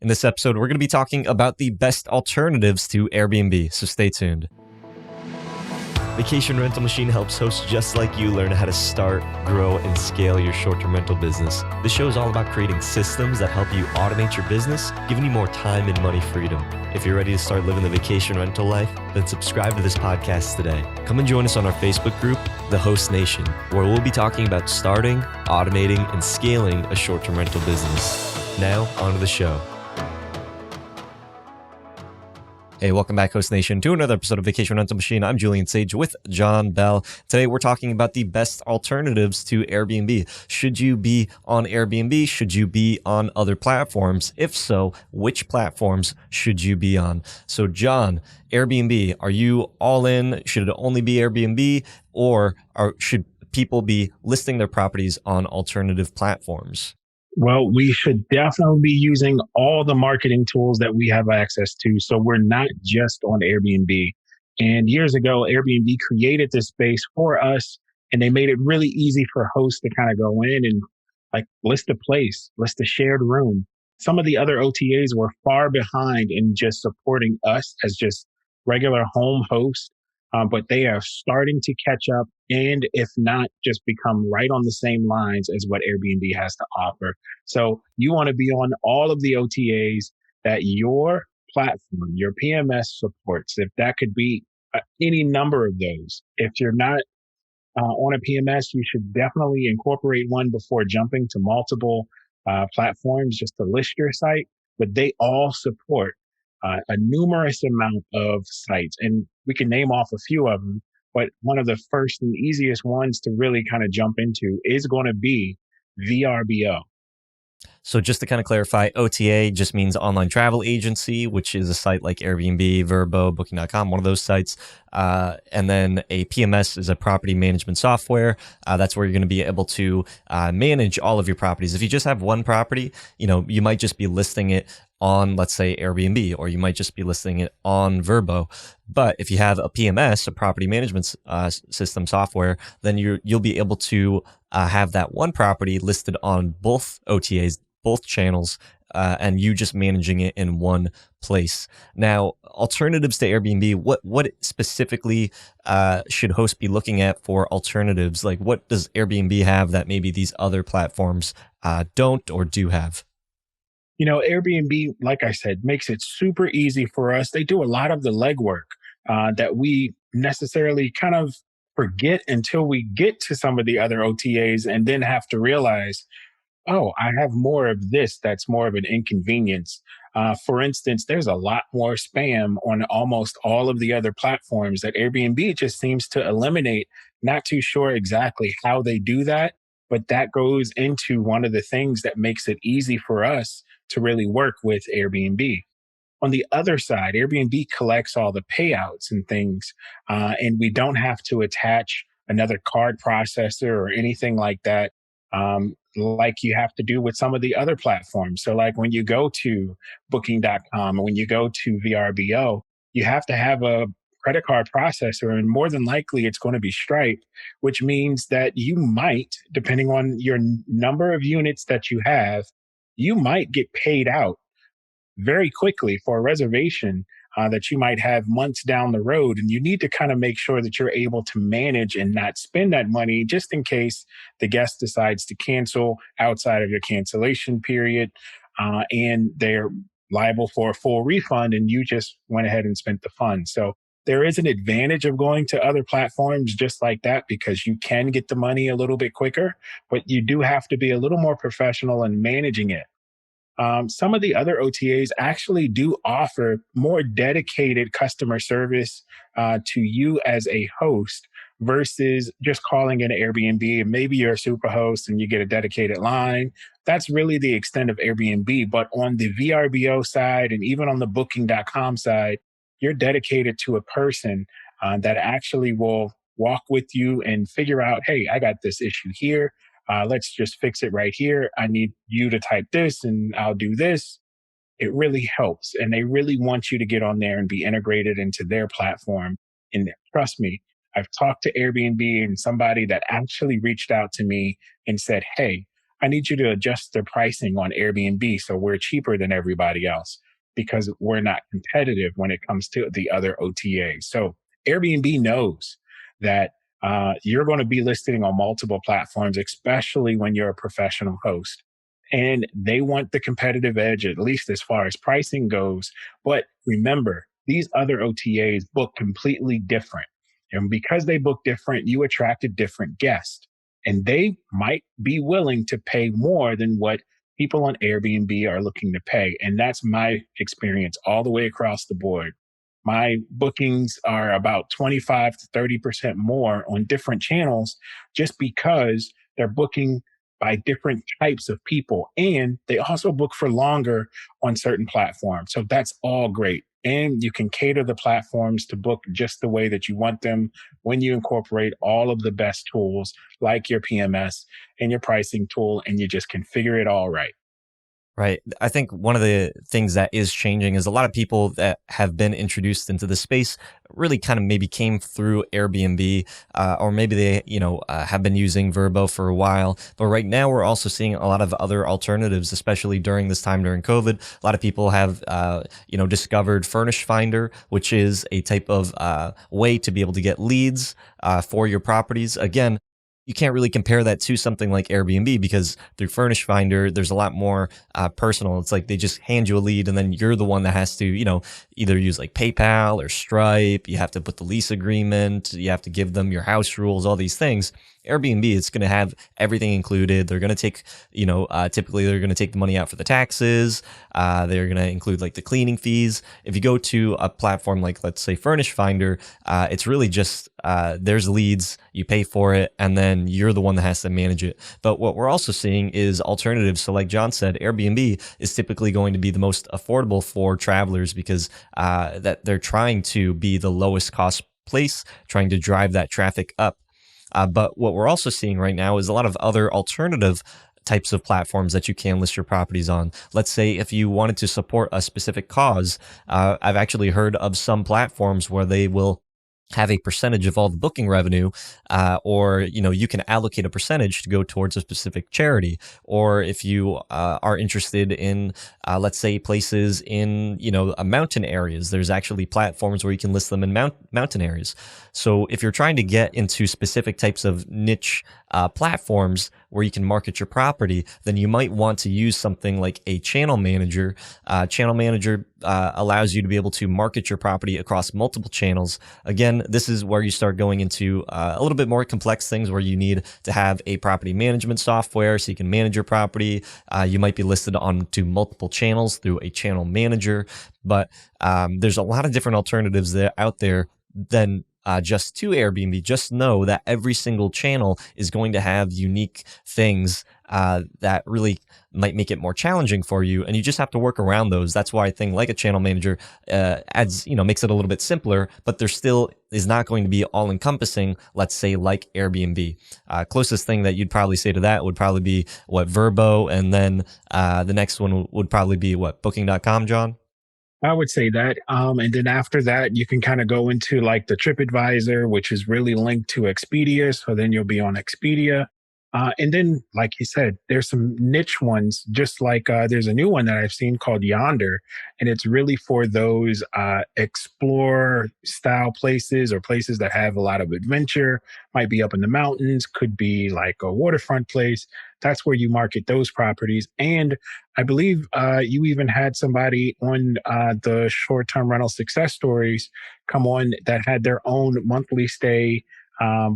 In this episode, we're going to be talking about the best alternatives to Airbnb, so stay tuned. Vacation Rental Machine helps hosts just like you learn how to start, grow, and scale your short-term rental business. This show is all about creating systems that help you automate your business, giving you more time and money freedom. If you're ready to start living the vacation rental life, then subscribe to this podcast today. Come and join us on our Facebook group, The Host Nation, where we'll be talking about starting, automating, and scaling a short-term rental business. Now, on to the show. Hey, welcome back, Host Nation, to another episode of Vacation Rental Machine. I'm Julian Sage with John Bell. Today, we're talking about the best alternatives to Airbnb. Should you be on Airbnb? Should you be on other platforms? If so, which platforms should you be on? So, John, Airbnb, are you all in? Should it only be Airbnb, or should people be listing their properties on alternative platforms? Well, we should definitely be using all the marketing tools that we have access to. So we're not just on Airbnb. And years ago, Airbnb created this space for us, and they made it really easy for hosts to kind of go in and like list a place, list a shared room. Some of the other OTAs were far behind in just supporting us as just regular home hosts. But they are starting to catch up, and if not, just become right on the same lines as what Airbnb has to offer. So you want to be on all of the OTAs that your platform, your PMS supports. If that could be any number of those. If you're not on a PMS, you should definitely incorporate one before jumping to multiple platforms just to list your site. But they all support a numerous amount of sites. And we can name off a few of them, but one of the first and easiest ones to really kind of jump into is going to be Vrbo. So just to kind of clarify, OTA just means online travel agency, which is a site like Airbnb, Vrbo, Booking.com, one of those sites. And then a PMS is a property management software. That's where you're going to be able to manage all of your properties. If you just have one property, you might just be listing it on, let's say, Airbnb, or you might just be listing it on Vrbo. But if you have a PMS, a property management system software, then you'll be able to have that one property listed on both OTAs, both channels, and you just managing it in one place. Now, alternatives to Airbnb, what specifically should hosts be looking at for alternatives? Like, what does Airbnb have that maybe these other platforms don't or do have? Airbnb, like I said, makes it super easy for us. They do a lot of the legwork that we necessarily kind of forget until we get to some of the other OTAs and then have to realize, oh, I have more of this that's more of an inconvenience. For instance, there's a lot more spam on almost all of the other platforms that Airbnb just seems to eliminate. Not too sure exactly how they do that, but that goes into one of the things that makes it easy for us to really work with Airbnb. On the other side, Airbnb collects all the payouts and things, and we don't have to attach another card processor or anything like that, like you have to do with some of the other platforms. So like when you go to Booking.com or when you go to Vrbo, you have to have a credit card processor, and more than likely it's going to be Stripe, which means that you might, depending on your number of units that you have, you might get paid out very quickly for a reservation that you might have months down the road. And you need to kind of make sure that you're able to manage and not spend that money just in case the guest decides to cancel outside of your cancellation period, and they're liable for a full refund and you just went ahead and spent the funds. So there is an advantage of going to other platforms just like that because you can get the money a little bit quicker, but you do have to be a little more professional in managing it. Some of the other OTAs actually do offer more dedicated customer service to you as a host versus just calling in Airbnb. Maybe you're a super host and you get a dedicated line. That's really the extent of Airbnb. But on the VRBO side and even on the Booking.com side, you're dedicated to a person that actually will walk with you and figure out, hey, I got this issue here. Let's just fix it right here. I need you to type this and I'll do this. It really helps. And they really want you to get on there and be integrated into their platform. And trust me, I've talked to Airbnb and somebody that actually reached out to me and said, hey, I need you to adjust the pricing on Airbnb so we're cheaper than everybody else because we're not competitive when it comes to the other OTAs. So Airbnb knows that you're going to be listing on multiple platforms, especially when you're a professional host. And they want the competitive edge, at least as far as pricing goes. But remember, these other OTAs book completely different. And because they book different, you attract a different guest. And they might be willing to pay more than what people on Airbnb are looking to pay. And that's my experience all the way across the board. My bookings are about 25 to 30% more on different channels just because they're booking by different types of people. And they also book for longer on certain platforms. So that's all great. And you can cater the platforms to book just the way that you want them when you incorporate all of the best tools like your PMS and your pricing tool, and you just configure it all right. Right. I think one of the things that is changing is a lot of people that have been introduced into the space really kind of maybe came through Airbnb, or maybe they, have been using Vrbo for a while. But right now, we're also seeing a lot of other alternatives, especially during this time during COVID. A lot of people have, discovered Furnish Finder, which is a type of way to be able to get leads for your properties. Again, you can't really compare that to something like Airbnb because through Furnish Finder, there's a lot more personal. It's like they just hand you a lead and then you're the one that has to, either use like PayPal or Stripe. You have to put the lease agreement. You have to give them your house rules, all these things. Airbnb, it's going to have everything included. They're going to take, typically they're going to take the money out for the taxes. They're going to include like the cleaning fees. If you go to a platform like, let's say, Furnish Finder, it's really just there's leads, you pay for it, and then you're the one that has to manage it. But what we're also seeing is alternatives. So like John said, Airbnb is typically going to be the most affordable for travelers because that they're trying to be the lowest cost place, trying to drive that traffic up. But what we're also seeing right now is a lot of other alternative types of platforms that you can list your properties on. Let's say if you wanted to support a specific cause, I've actually heard of some platforms where they will have a percentage of all the booking revenue, or you can allocate a percentage to go towards a specific charity. Or if you are interested in, let's say, places in mountain areas, there's actually platforms where you can list them in mountain areas. So if you're trying to get into specific types of niche platforms where you can market your property, then you might want to use something like a channel manager. Channel manager allows you to be able to market your property across multiple channels. Again, this is where you start going into a little bit more complex things where you need to have a property management software so you can manage your property. You might be listed on to multiple channels through a channel manager, but there's a lot of different alternatives out there than just to Airbnb. Just know that every single channel is going to have unique things that really might make it more challenging for you, and you just have to work around those. That's why a thing like a channel manager makes it a little bit simpler, but there still is not going to be all encompassing, let's say like Airbnb. Closest thing that you'd probably say to that would probably be what, Vrbo, and then the next one would probably be what, booking.com, John? I would say that. And then after that, you can kind of go into like the TripAdvisor, which is really linked to Expedia. So then you'll be on Expedia. And then, like you said, there's some niche ones, just like there's a new one that I've seen called Yonder. And it's really for those explore style places or places that have a lot of adventure, might be up in the mountains, could be like a waterfront place. That's where you market those properties. And I believe you even had somebody on the short term rental success stories come on that had their own monthly stay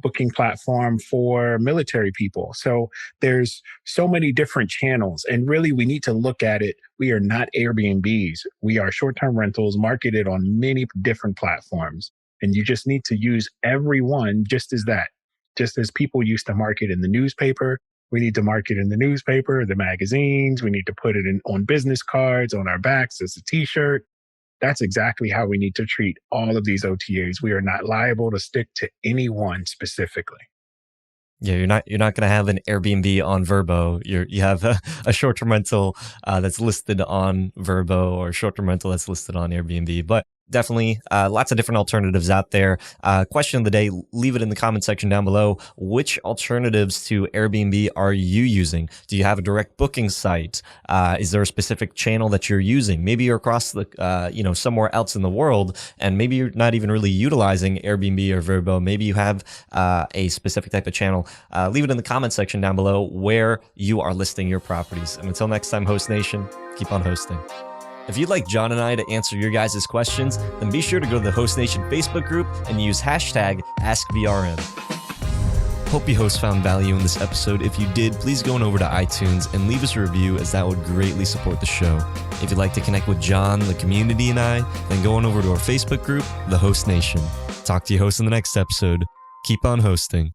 booking platform for military people. So there's so many different channels. And really, we need to look at it. We are not Airbnbs. We are short term rentals marketed on many different platforms. And you just need to use every one just as that. Just as people used to market in the newspaper, we need to market in the newspaper, the magazines. We need to put it in on business cards, on our backs as a t-shirt. That's exactly how we need to treat all of these OTAs. We are not liable to stick to any one specifically. Yeah, you're not going to have an Airbnb on Vrbo. You have a short-term rental that's listed on Vrbo, or a short-term rental that's listed on Airbnb. But definitely lots of different alternatives out there. Question of the day, leave it in the comment section down below. Which alternatives to Airbnb are you using? Do you have a direct booking site? Is there a specific channel that you're using? Maybe you're across the, somewhere else in the world, and maybe you're not even really utilizing Airbnb or Vrbo. Maybe you have a specific type of channel. Leave it in the comment section down below where you are listing your properties. And until next time, Host Nation, keep on hosting. If you'd like John and I to answer your guys' questions, then be sure to go to the Host Nation Facebook group and use hashtag AskVRM. Hope you hosts found value in this episode. If you did, please go on over to iTunes and leave us a review, as that would greatly support the show. If you'd like to connect with John, the community, and I, then go on over to our Facebook group, The Host Nation. Talk to you hosts in the next episode. Keep on hosting.